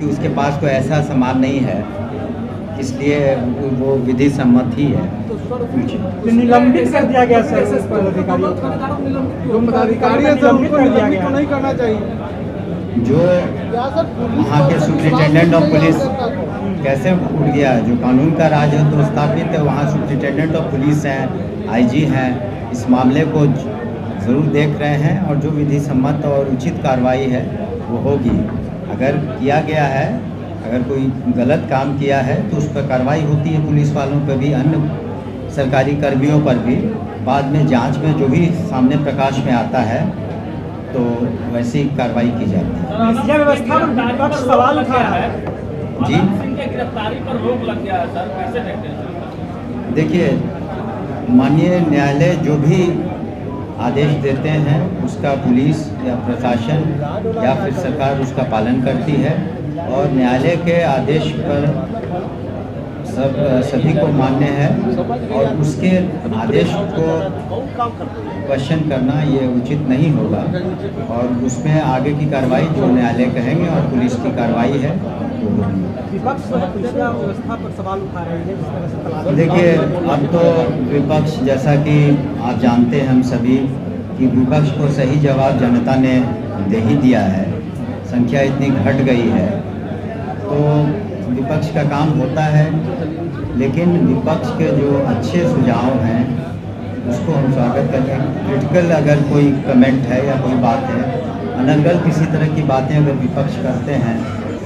कि उसके पास कोई ऐसा सामान नहीं है, इसलिए वो विधि सम्मत ही है। तो निलंबित कर दिया गया सर उस पदाधिकारियों को, जो पदाधिकारी है सर उनको निलंबित तो नहीं करना चाहिए। जो वहाँ के सुप्रिंटेंडेंट ऑफ पुलिस कैसे उठ गया, जो कानून का राज है तो स्थापित है, वहाँ सुप्रिंटेंडेंट ऑफ पुलिस हैं, आईजी हैं, इस मामले को ज़रूर देख रहे हैं और जो विधि सम्मत और उचित कार्रवाई है वो होगी। अगर किया गया है, अगर कोई गलत काम किया है तो उस पर कार्रवाई होती है, पुलिस वालों पर भी, अन्य सरकारी कर्मियों पर भी। बाद में जांच में जो भी सामने प्रकाश में आता है तो वैसी कार्रवाई की जाती है। यह व्यवस्था पर विपक्ष सवाल उठाया है जी, गिरफ्तारी पर रोक लग गया है सर, कैसे देखते हैं? देखिए, माननीय न्यायालय जो भी आदेश देते हैं उसका पुलिस या प्रशासन या फिर सरकार उसका पालन करती है और न्यायालय के आदेश पर सभी को मान्य है और उसके आदेश को क्वेश्चन करना ये उचित नहीं होगा और उसमें आगे की कार्रवाई जो न्यायालय कहेंगे और पुलिस की कार्रवाई है वो होगी। विपक्ष पुलिस व्यवस्था पर सवाल उठा रहे हैं जिस तरह से तलाश। देखिए, अब तो विपक्ष, जैसा कि आप जानते हैं हम सभी, कि विपक्ष को सही जवाब जनता ने दे ही दिया है। संख्या इतनी घट गई है तो विपक्ष का काम होता है, लेकिन विपक्ष के जो अच्छे सुझाव हैं उसको हम स्वागत करते हैं। क्रिटिकल अगर कोई कमेंट है या कोई बात है, अनर्गल किसी तरह की बातें अगर विपक्ष करते हैं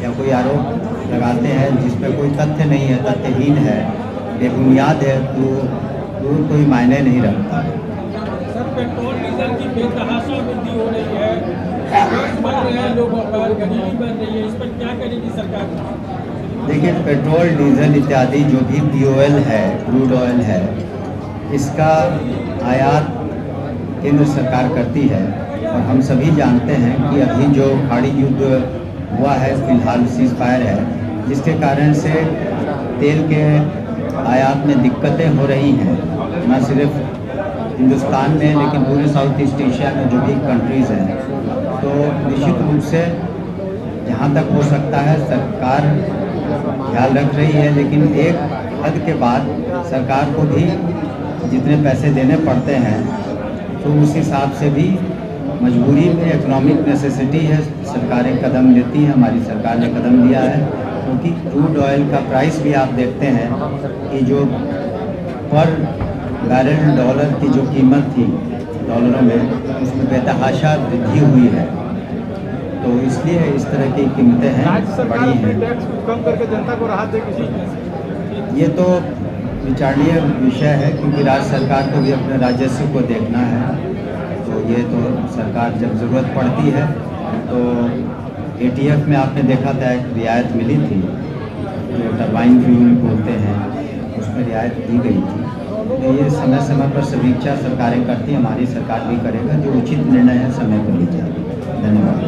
या कोई आरोप लगाते हैं जिसमें कोई तथ्य नहीं है, तथ्यहीन है, बेबुनियाद है, तो कोई मायने नहीं रखता। सर, पेट्रोल डीजल की बेतहाशा वृद्धि हो रही है, बढ़ रहे हैं लोगों पर, गरीबी बढ़ रही है, इस पर क्या करेगी सरकार? देखिए, पेट्रोल डीजल इत्यादि जो भी POL है, क्रूड ऑयल है, इसका आयात केंद्र सरकार करती है और हम सभी जानते हैं कि अभी जो खाड़ी युद्ध हुआ है, फिलहाल सीज फायर है, जिसके कारण से तेल के आयात में दिक्कतें हो रही हैं, न सिर्फ हिंदुस्तान में लेकिन पूरे साउथ ईस्ट एशिया में जो भी कंट्रीज़ हैं। तो निश्चित रूप से जहाँ तक हो सकता है सरकार ख्याल रख रही है, लेकिन एक हद के बाद सरकार को भी जितने पैसे देने पड़ते हैं तो उस हिसाब से भी मजबूरी में, इकोनॉमिक नेसेसिटी है, सरकारें कदम लेती हैं। हमारी सरकार ने कदम लिया है क्योंकि क्रूड ऑयल का प्राइस भी आप देखते हैं कि जो पर बैरल डॉलर की जो कीमत थी डॉलरों में, उसमें बेतहाशा वृद्धि हुई है। तो इसलिए इस तरह की कीमतें हैं, बड़ी हैं। टैक्स कम करके जनता को राहत दे किसी। ये तो विचारणीय विषय है क्योंकि राज्य सरकार को भी अपने राजस्व को देखना है। तो ये तो सरकार जब ज़रूरत पड़ती है तो ATF में आपने देखा था एक रियायत मिली थी, जो टरबाइन फ्यूल बोलते हैं, उसमें रियायत दी गई थी। तो ये समय समय पर समीक्षा सरकारें करती हैं, हमारी सरकार भी करेगा, जो उचित निर्णय है समय पर ली जाएगी। धन्यवाद।